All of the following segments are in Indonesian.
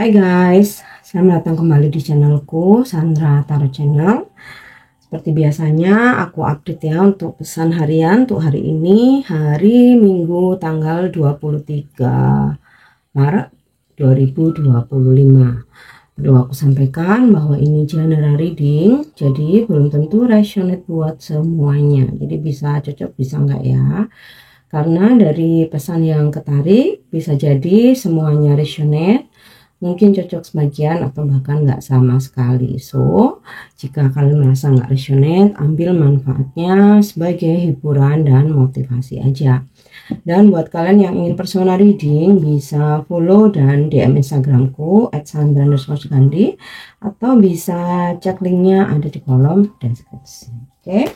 Hai guys, selamat datang kembali di channelku Sandra Tarot Channel. Seperti biasanya aku update ya untuk pesan harian untuk hari ini, hari Minggu tanggal 23 Maret 2025. Perlu aku sampaikan bahwa ini general reading, jadi belum tentu resonate buat semuanya. Jadi bisa cocok bisa enggak ya. Karena dari pesan yang ketarik bisa jadi semuanya resonate, mungkin cocok sebagian atau bahkan nggak sama sekali. So jika kalian merasa nggak resonate, ambil manfaatnya sebagai hiburan dan motivasi aja. Dan buat kalian yang ingin personal reading, bisa follow dan DM Instagramku @sandra_gandhi, atau bisa cek linknya ada di kolom deskripsi. Oke,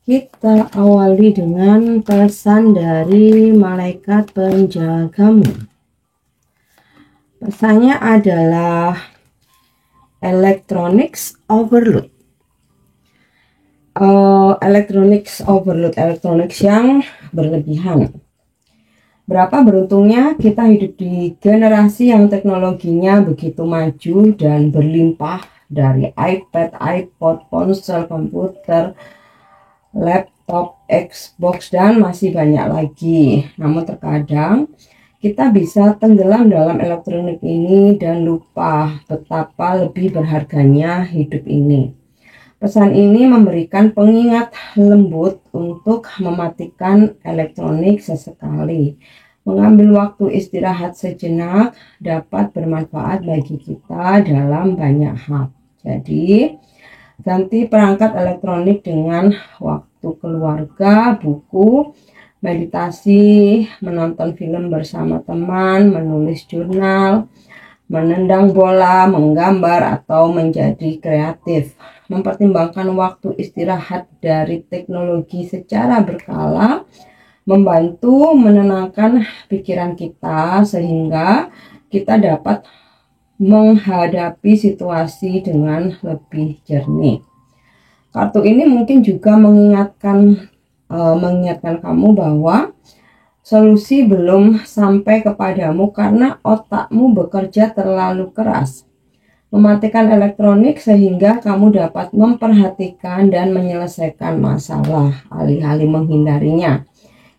kita awali dengan pesan dari malaikat penjagamu. Pesannya adalah electronics overload. Electronics overload, electronics yang berlebihan. Berapa beruntungnya kita hidup di generasi yang teknologinya begitu maju dan berlimpah, dari iPad, iPod, ponsel, komputer, laptop, Xbox, dan masih banyak lagi. Namun terkadang kita bisa tenggelam dalam elektronik ini dan lupa betapa lebih berharganya hidup ini. Pesan ini memberikan pengingat lembut untuk mematikan elektronik sesekali. Mengambil waktu istirahat sejenak dapat bermanfaat bagi kita dalam banyak hal. Jadi, ganti perangkat elektronik dengan waktu keluarga, buku, meditasi, menonton film bersama teman, menulis jurnal, menendang bola, menggambar, atau menjadi kreatif. Mempertimbangkan waktu istirahat dari teknologi secara berkala membantu menenangkan pikiran kita sehingga kita dapat menghadapi situasi dengan lebih jernih. Kartu ini mungkin juga mengingatkan kamu bahwa solusi belum sampai kepadamu karena otakmu bekerja terlalu keras. Mematikan elektronik sehingga kamu dapat memperhatikan dan menyelesaikan masalah alih-alih menghindarinya.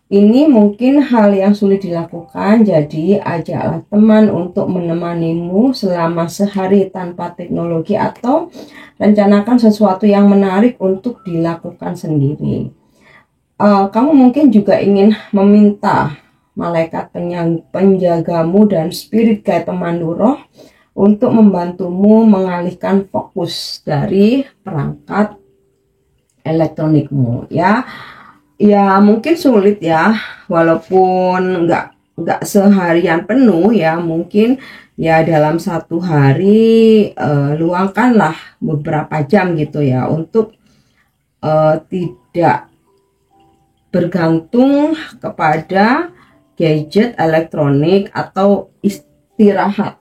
Ini mungkin hal yang sulit dilakukan, jadi ajaklah teman untuk menemanimu selama sehari tanpa teknologi, atau rencanakan sesuatu yang menarik untuk dilakukan sendiri. Kamu mungkin juga ingin meminta malaikat penjagamu dan spirit guide pemandu roh untuk membantumu mengalihkan fokus dari perangkat elektronikmu ya. Ya mungkin sulit ya, walaupun nggak seharian penuh ya, mungkin ya dalam satu hari luangkanlah beberapa jam gitu ya untuk tidak bergantung kepada gadget elektronik atau istirahat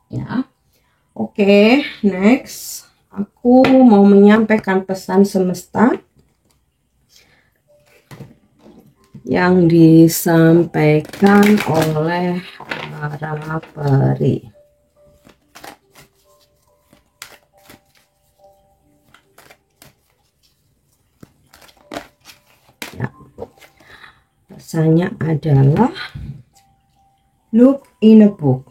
ya. Oke, next aku mau menyampaikan pesan semesta yang disampaikan oleh para peri. Ya. Pesannya adalah look in a book.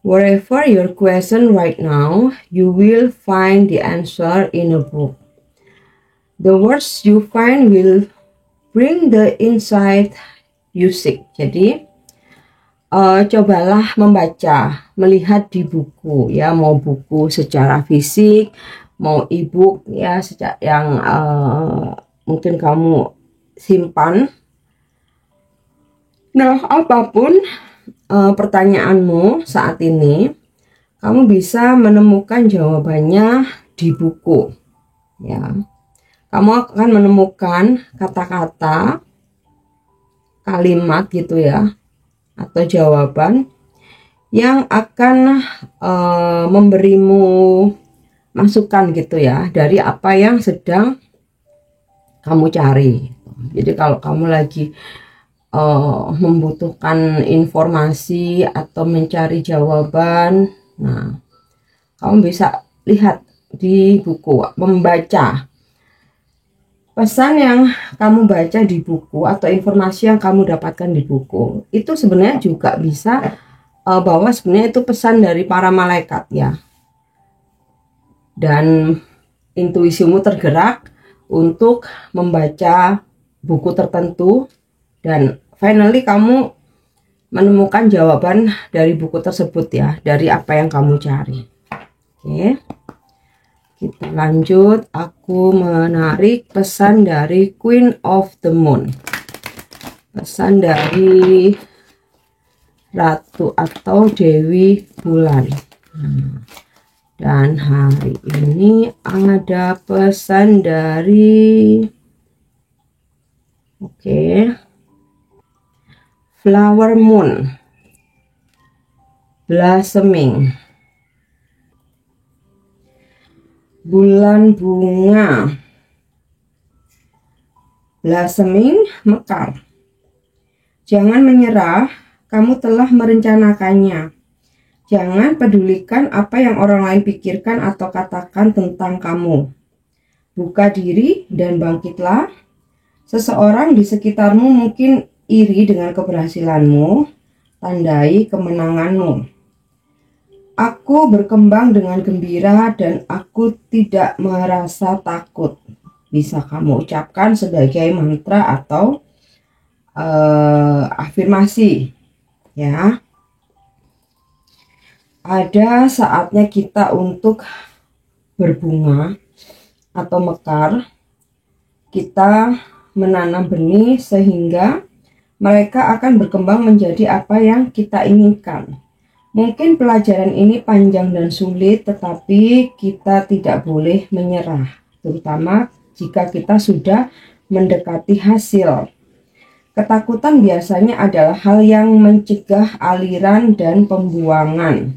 Wherever your question right now, you will find the answer in a book. The words you find will bring the insight you seek. Jadi cobalah membaca, melihat di buku ya, mau buku secara fisik, mau e-book ya, yang mungkin kamu simpan. Nah, apapun pertanyaanmu saat ini, kamu bisa menemukan jawabannya di buku ya. Kamu akan menemukan kata-kata, kalimat gitu ya, atau jawaban yang akan memberimu masukan gitu ya, dari apa yang sedang kamu cari. Jadi kalau kamu lagi membutuhkan informasi atau mencari jawaban, nah kamu bisa lihat di buku, membaca pesan yang kamu baca di buku atau informasi yang kamu dapatkan di buku. Itu sebenarnya juga bisa bahwa sebenarnya itu pesan dari para malaikat ya. Dan intuisimu tergerak untuk membaca buku tertentu dan finally kamu menemukan jawaban dari buku tersebut ya, dari apa yang kamu cari. Oke, kita lanjut. Aku menarik pesan dari Queen of the Moon, pesan dari Ratu atau Dewi Bulan. Dan hari ini ada pesan dari Flower Moon, Blossoming, bulan bunga, blossoming, mekar. Jangan menyerah, kamu telah merencanakannya. Jangan pedulikan apa yang orang lain pikirkan atau katakan tentang kamu. Buka diri dan bangkitlah. Seseorang di sekitarmu mungkin iri dengan keberhasilanmu. Tandai kemenanganmu. Aku berkembang dengan gembira dan aku tidak merasa takut. Bisa kamu ucapkan sebagai mantra atau afirmasi, ya. Ada saatnya kita untuk berbunga atau mekar. Kita menanam benih sehingga mereka akan berkembang menjadi apa yang kita inginkan. Mungkin pelajaran ini panjang dan sulit, tetapi kita tidak boleh menyerah, terutama jika kita sudah mendekati hasil. Ketakutan biasanya adalah hal yang mencegah aliran dan pembuangan.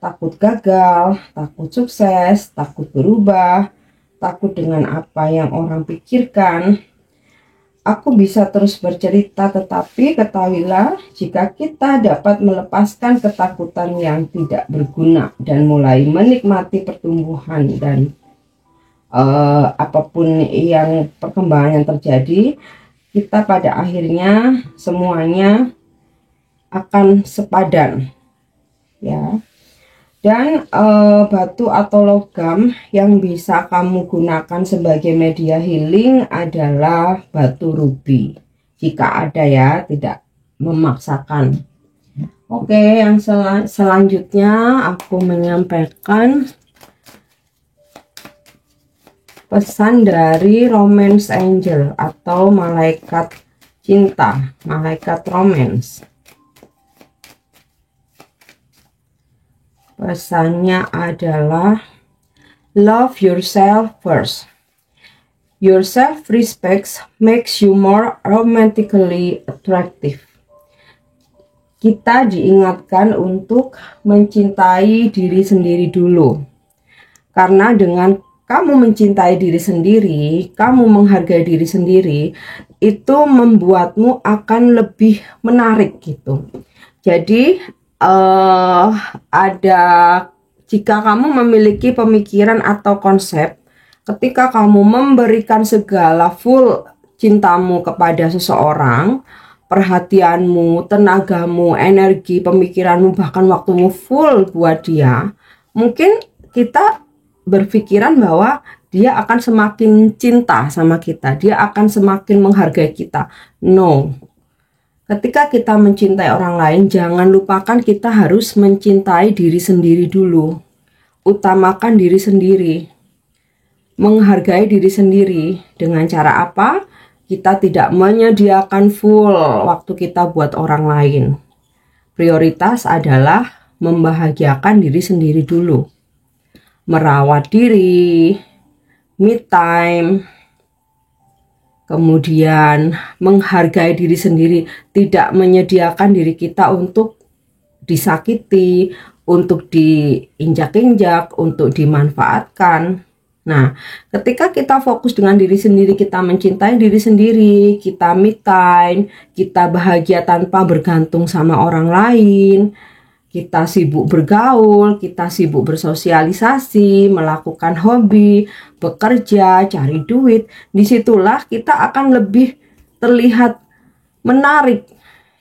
Takut gagal, takut sukses, takut berubah, takut dengan apa yang orang pikirkan. Aku bisa terus bercerita, tetapi ketahuilah jika kita dapat melepaskan ketakutan yang tidak berguna dan mulai menikmati pertumbuhan dan apapun yang perkembangan yang terjadi, kita pada akhirnya semuanya akan sepadan, ya. Dan batu atau logam yang bisa kamu gunakan sebagai media healing adalah batu rubi. Jika ada ya, tidak memaksakan. Oke, yang selanjutnya aku menyampaikan pesan dari Romance Angel atau malaikat cinta, malaikat romance. Pesannya adalah love yourself first. Your self-respect makes you more romantically attractive. Kita diingatkan untuk mencintai diri sendiri dulu. Karena dengan kamu mencintai diri sendiri, kamu menghargai diri sendiri, itu membuatmu akan lebih menarik gitu. Jadi jika kamu memiliki pemikiran atau konsep, ketika kamu memberikan segala full cintamu kepada seseorang, perhatianmu, tenagamu, energi, pemikiranmu, bahkan waktumu full buat dia, mungkin kita berpikiran bahwa dia akan semakin cinta sama kita, dia akan semakin menghargai kita. No. Ketika kita mencintai orang lain, jangan lupakan kita harus mencintai diri sendiri dulu. Utamakan diri sendiri. Menghargai diri sendiri. Dengan cara apa? Kita tidak menyediakan full waktu kita buat orang lain. Prioritas adalah membahagiakan diri sendiri dulu. Merawat diri, me time, kemudian menghargai diri sendiri, tidak menyediakan diri kita untuk disakiti, untuk diinjak-injak, untuk dimanfaatkan. Nah, ketika kita fokus dengan diri sendiri, kita mencintai diri sendiri, kita me time, kita bahagia tanpa bergantung sama orang lain, kita sibuk bergaul, kita sibuk bersosialisasi, melakukan hobi, bekerja, cari duit, disitulah kita akan lebih terlihat menarik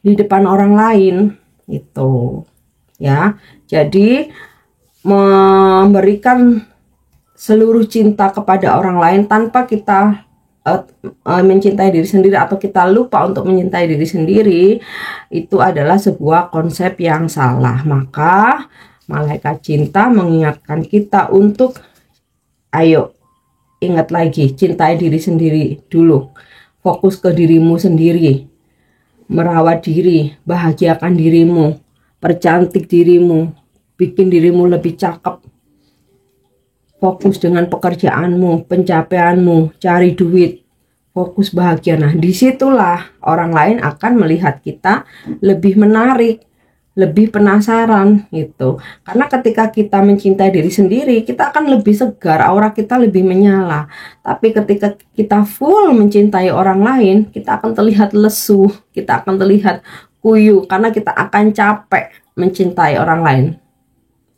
di depan orang lain, itu ya. Jadi memberikan seluruh cinta kepada orang lain tanpa kita mencintai diri sendiri, atau kita lupa untuk mencintai diri sendiri, itu adalah sebuah konsep yang salah. Maka malaikat cinta mengingatkan kita untuk ayo ingat lagi, cintai diri sendiri dulu, fokus ke dirimu sendiri, merawat diri, bahagiakan dirimu, percantik dirimu, bikin dirimu lebih cakep. Fokus dengan pekerjaanmu, pencapaianmu, cari duit, fokus bahagia. Nah, disitulah orang lain akan melihat kita lebih menarik, lebih penasaran gitu. Karena ketika kita mencintai diri sendiri, kita akan lebih segar, aura kita lebih menyala. Tapi ketika kita full mencintai orang lain, kita akan terlihat lesu, kita akan terlihat kuyu, karena kita akan capek mencintai orang lain.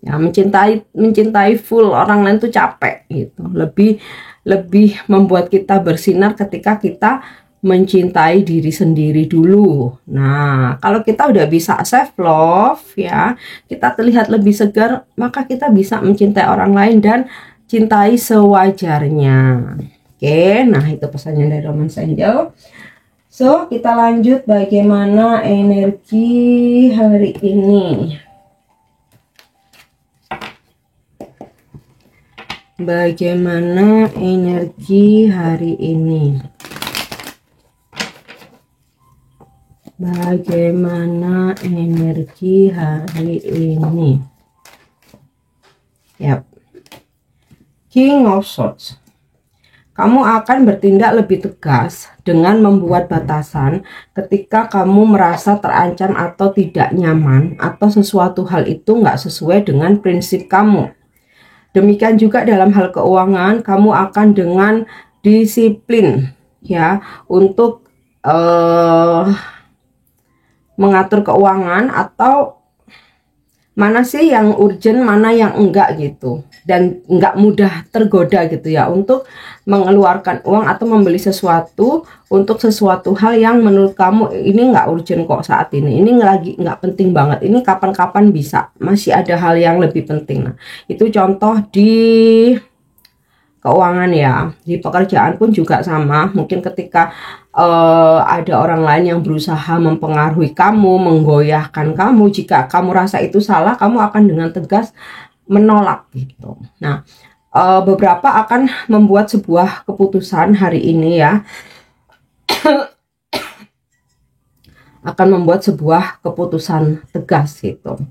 Ya, mencintai full orang lain tuh capek gitu. Lebih membuat kita bersinar ketika kita mencintai diri sendiri dulu. Nah, kalau kita udah bisa self love ya, kita terlihat lebih segar, maka kita bisa mencintai orang lain dan cintai sewajarnya. Oke, nah itu pesannya dari Romance Angel. So, kita lanjut bagaimana energi hari ini. Bagaimana energi hari ini? Bagaimana energi hari ini? Yap. King of Swords. Kamu akan bertindak lebih tegas dengan membuat batasan ketika kamu merasa terancam atau tidak nyaman, atau sesuatu hal itu nggak sesuai dengan prinsip kamu. Demikian juga dalam hal keuangan, kamu akan dengan disiplin ya untuk mengatur keuangan, atau mana sih yang urgent, mana yang enggak gitu, dan enggak mudah tergoda gitu ya untuk mengeluarkan uang atau membeli sesuatu untuk sesuatu hal yang menurut kamu ini enggak urgent kok saat ini lagi enggak penting banget, ini kapan-kapan bisa, masih ada hal yang lebih penting. Nah, itu contoh di keuangan ya. Di pekerjaan pun juga sama, mungkin ketika ada orang lain yang berusaha mempengaruhi kamu, menggoyahkan kamu, jika kamu rasa itu salah, kamu akan dengan tegas menolak gitu. Nah, beberapa akan membuat sebuah keputusan hari ini ya, akan membuat sebuah keputusan tegas gitu.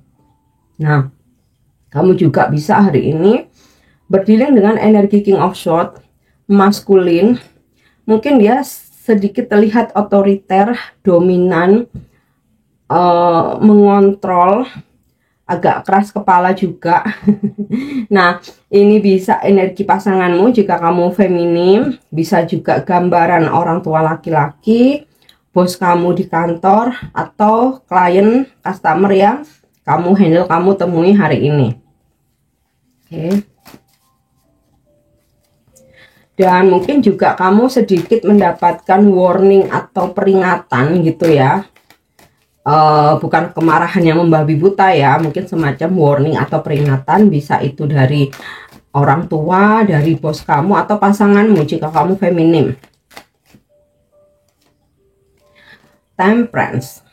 Nah, kamu juga bisa hari ini berdealing dengan energi King of Swords, maskulin. Mungkin dia sedikit terlihat otoriter, dominan, mengontrol, agak keras kepala juga. Nah, ini bisa energi pasanganmu jika kamu feminim, bisa juga gambaran orang tua laki-laki, bos kamu di kantor, atau klien, customer yang kamu handle, kamu temui hari ini. Oke. Dan mungkin juga kamu sedikit mendapatkan warning atau peringatan gitu ya, bukan kemarahan yang membabi buta ya, mungkin semacam warning atau peringatan, bisa itu dari orang tua, dari bos kamu, atau pasanganmu jika kamu feminim. Temperance.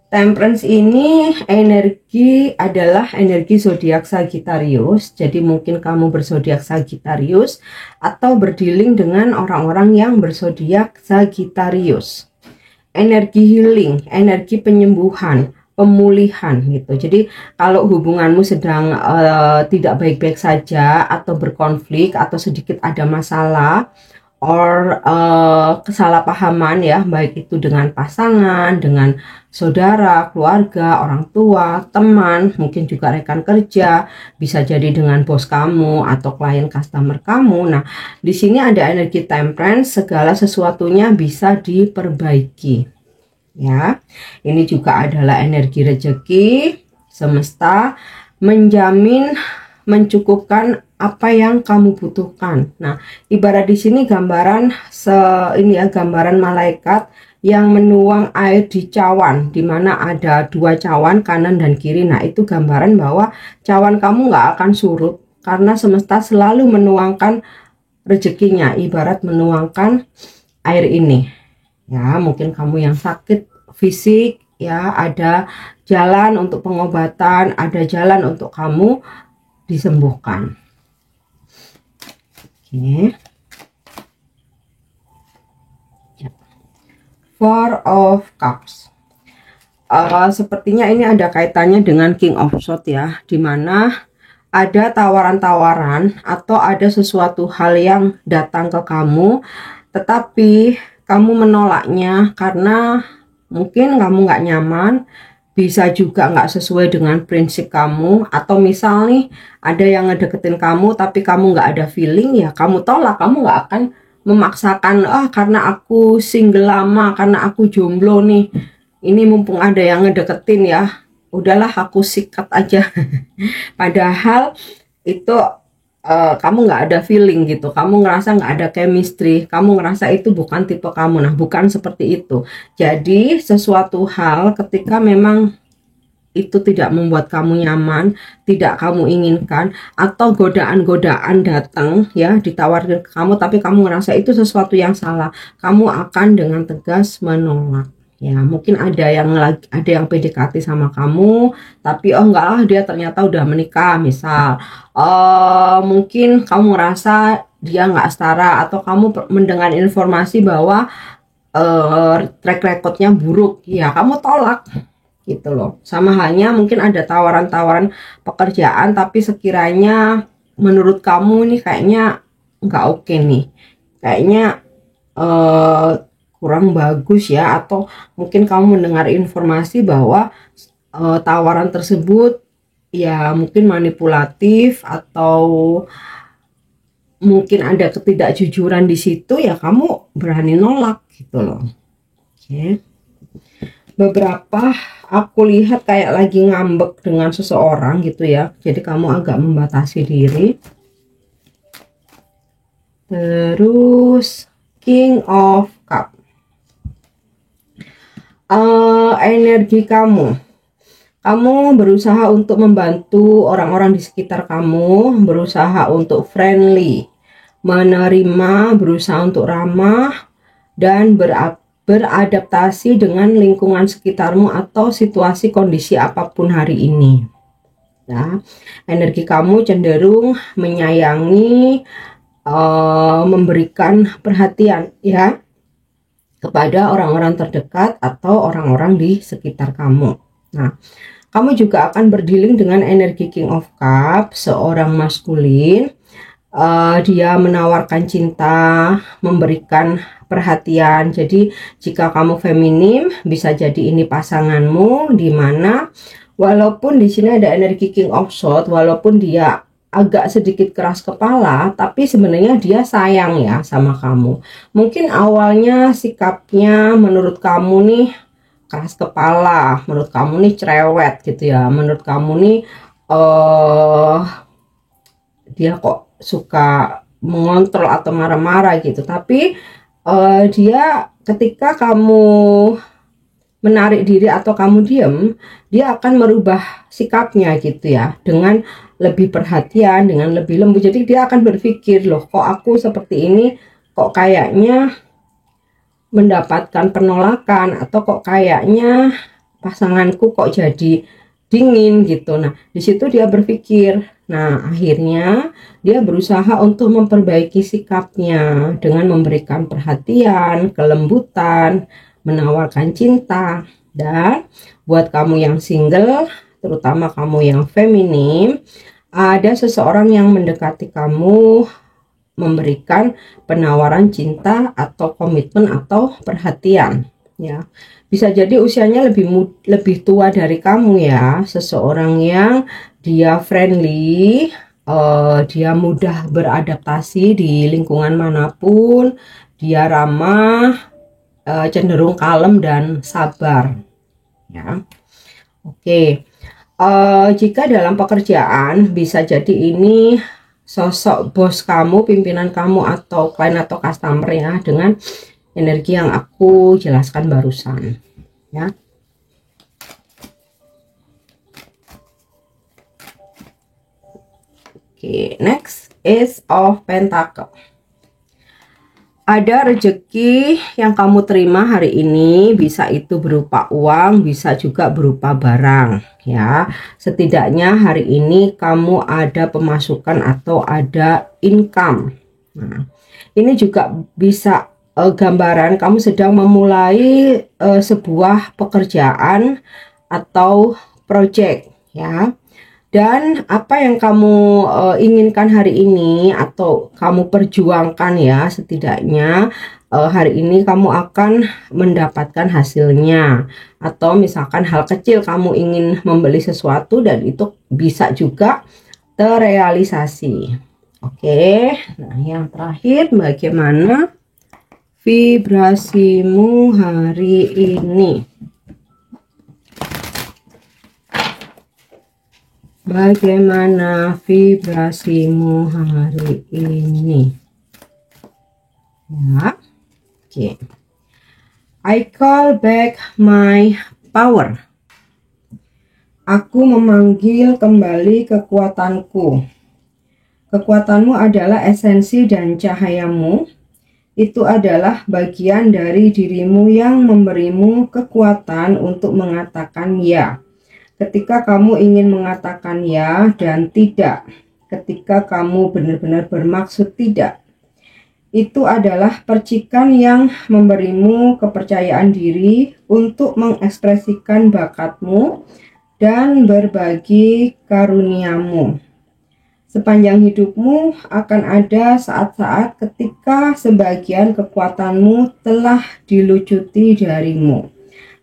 Temperance ini adalah energi zodiak Sagittarius. Jadi mungkin kamu berzodiak Sagittarius atau berdealing dengan orang-orang yang berzodiak Sagittarius. Energi healing, energi penyembuhan, pemulihan gitu. Jadi kalau hubunganmu sedang tidak baik-baik saja, atau berkonflik, atau sedikit ada masalah, or kesalahpahaman ya, baik itu dengan pasangan, dengan saudara, keluarga, orang tua, teman, mungkin juga rekan kerja, bisa jadi dengan bos kamu atau klien customer kamu. Nah, di sini ada energi temperance, segala sesuatunya bisa diperbaiki. Ya, ini juga adalah energi rezeki, semesta menjamin mencukupkan apa yang kamu butuhkan. Nah, ibarat di sini gambaran ini ya, gambaran malaikat yang menuang air di cawan, di mana ada dua cawan kanan dan kiri. Nah, itu gambaran bahwa cawan kamu nggak akan surut karena semesta selalu menuangkan rezekinya, ibarat menuangkan air ini. Ya, mungkin kamu yang sakit fisik ya, ada jalan untuk pengobatan, ada jalan untuk kamu disembuhkan. Oke. Four of Cups. Sepertinya ini ada kaitannya dengan King of Swords ya, dimana ada tawaran-tawaran atau ada sesuatu hal yang datang ke kamu, tetapi kamu menolaknya karena mungkin kamu nggak nyaman, bisa juga nggak sesuai dengan prinsip kamu, atau misal nih ada yang ngedeketin kamu tapi kamu nggak ada feeling, ya kamu tolak. Kamu nggak akan memaksakan, karena aku single lama, karena aku jomblo nih, ini mumpung ada yang ngedeketin ya, udahlah aku sikat aja. Padahal itu kamu nggak ada feeling gitu, kamu ngerasa nggak ada chemistry, kamu ngerasa itu bukan tipe kamu. Nah, bukan seperti itu. Jadi sesuatu hal ketika memang itu tidak membuat kamu nyaman, tidak kamu inginkan, atau godaan-godaan datang ya, ditawarkan ke kamu, tapi kamu ngerasa itu sesuatu yang salah, kamu akan dengan tegas menolak. Ya, mungkin ada yang PDKT sama kamu, tapi enggak lah, dia ternyata udah menikah misal. Mungkin kamu ngerasa dia nggak setara, atau kamu mendengar informasi bahwa track recordnya buruk, ya kamu tolak gitu loh. Sama halnya mungkin ada tawaran-tawaran pekerjaan, tapi sekiranya menurut kamu nih kayaknya nggak oke nih, kayaknya kurang bagus ya, atau mungkin kamu mendengar informasi bahwa tawaran tersebut ya mungkin manipulatif, atau mungkin ada ketidakjujuran di situ, ya kamu berani nolak gitu loh. Oke. Beberapa aku lihat kayak lagi ngambek dengan seseorang gitu ya, jadi kamu agak membatasi diri. Terus King of Cup, energi kamu berusaha untuk membantu orang-orang di sekitar kamu, berusaha untuk friendly, menerima, berusaha untuk ramah, dan beradaptasi dengan lingkungan sekitarmu atau situasi kondisi apapun hari ini. Nah, energi kamu cenderung menyayangi, memberikan perhatian ya kepada orang-orang terdekat atau orang-orang di sekitar kamu. Nah, kamu juga akan berdealing dengan energi King of Cups, seorang maskulin. Dia menawarkan cinta, memberikan perhatian. Jadi jika kamu feminim, bisa jadi ini pasanganmu, dimana walaupun di sini ada energi King of Swords, walaupun dia agak sedikit keras kepala, tapi sebenarnya dia sayang ya sama kamu. Mungkin awalnya sikapnya menurut kamu nih keras kepala, menurut kamu nih cerewet gitu ya, menurut kamu nih dia kok suka mengontrol atau marah-marah gitu, tapi dia ketika kamu menarik diri atau kamu diem, dia akan merubah sikapnya gitu ya, dengan lebih perhatian, dengan lebih lembut. Jadi dia akan berpikir, loh kok aku seperti ini, kok kayaknya mendapatkan penolakan, atau kok kayaknya pasanganku kok jadi dingin gitu. Nah, di situ dia berpikir. Nah, akhirnya dia berusaha untuk memperbaiki sikapnya dengan memberikan perhatian, kelembutan, menawarkan cinta. Dan buat kamu yang single, terutama kamu yang feminim, ada seseorang yang mendekati kamu memberikan penawaran cinta atau komitmen atau perhatian ya. Bisa jadi usianya lebih tua dari kamu ya, seseorang yang dia friendly, dia mudah beradaptasi di lingkungan manapun, dia ramah, cenderung kalem dan sabar ya. Oke, jika dalam pekerjaan bisa jadi ini sosok bos kamu, pimpinan kamu, atau klien atau customer ya, dengan energi yang aku jelaskan barusan ya. Oke, next is of Pentacle. Ada rezeki yang kamu terima hari ini, bisa itu berupa uang, bisa juga berupa barang ya. Setidaknya hari ini kamu ada pemasukan atau ada income. Nah, ini juga bisa gambaran kamu sedang memulai sebuah pekerjaan atau project ya. Dan apa yang kamu inginkan hari ini atau kamu perjuangkan ya, setidaknya hari ini kamu akan mendapatkan hasilnya. Atau misalkan hal kecil, kamu ingin membeli sesuatu dan itu bisa juga terrealisasi. Oke, nah yang terakhir, bagaimana vibrasimu hari ini? Bagaimana vibrasimu hari ini? Ya, oke. I call back my power. Aku memanggil kembali kekuatanku. Kekuatanmu adalah esensi dan cahayamu. Itu adalah bagian dari dirimu yang memberimu kekuatan untuk mengatakan ya. Ketika kamu ingin mengatakan ya dan tidak, ketika kamu benar-benar bermaksud tidak, itu adalah percikan yang memberimu kepercayaan diri untuk mengekspresikan bakatmu dan berbagi karuniamu. Sepanjang hidupmu akan ada saat-saat ketika sebagian kekuatanmu telah dilucuti darimu.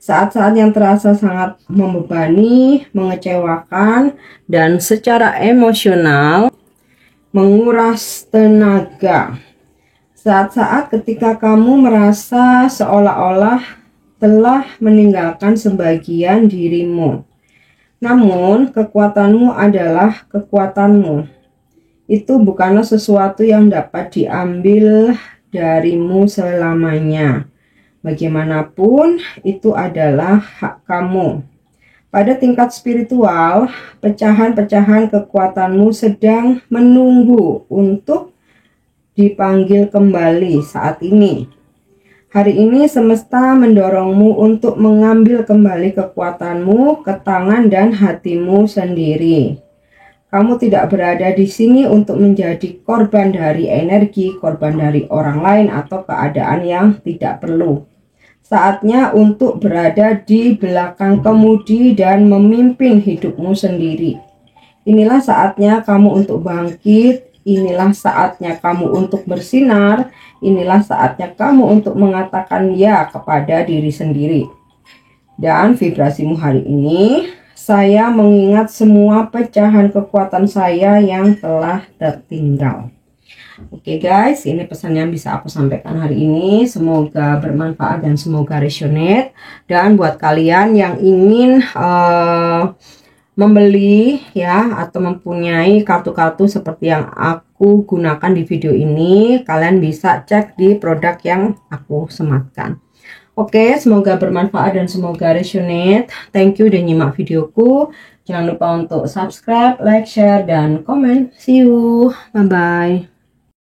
Saat-saat yang terasa sangat membebani, mengecewakan, dan secara emosional menguras tenaga. Saat-saat ketika kamu merasa seolah-olah telah meninggalkan sebagian dirimu. Namun, kekuatanmu adalah kekuatanmu. Itu bukanlah sesuatu yang dapat diambil darimu selamanya. Bagaimanapun, itu adalah hak kamu. Pada tingkat spiritual, pecahan-pecahan kekuatanmu sedang menunggu untuk dipanggil kembali saat ini. Hari ini semesta mendorongmu untuk mengambil kembali kekuatanmu ke tangan dan hatimu sendiri. Kamu tidak berada di sini untuk menjadi korban dari energi, korban dari orang lain atau keadaan yang tidak perlu. Saatnya untuk berada di belakang kemudi dan memimpin hidupmu sendiri. Inilah saatnya kamu untuk bangkit, inilah saatnya kamu untuk bersinar, inilah saatnya kamu untuk mengatakan ya kepada diri sendiri. Dan vibrasimu hari ini, saya mengingat semua pecahan kekuatan saya yang telah tertinggal. Oke guys, ini pesan yang bisa aku sampaikan hari ini. Semoga bermanfaat dan semoga resonate. Dan buat kalian yang ingin membeli ya atau mempunyai kartu-kartu seperti yang aku gunakan di video ini, kalian bisa cek di produk yang aku sematkan. Oke, semoga bermanfaat dan semoga resonate. Thank you udah nyimak videoku. Jangan lupa untuk subscribe, like, share, dan komen. See you. Bye-bye.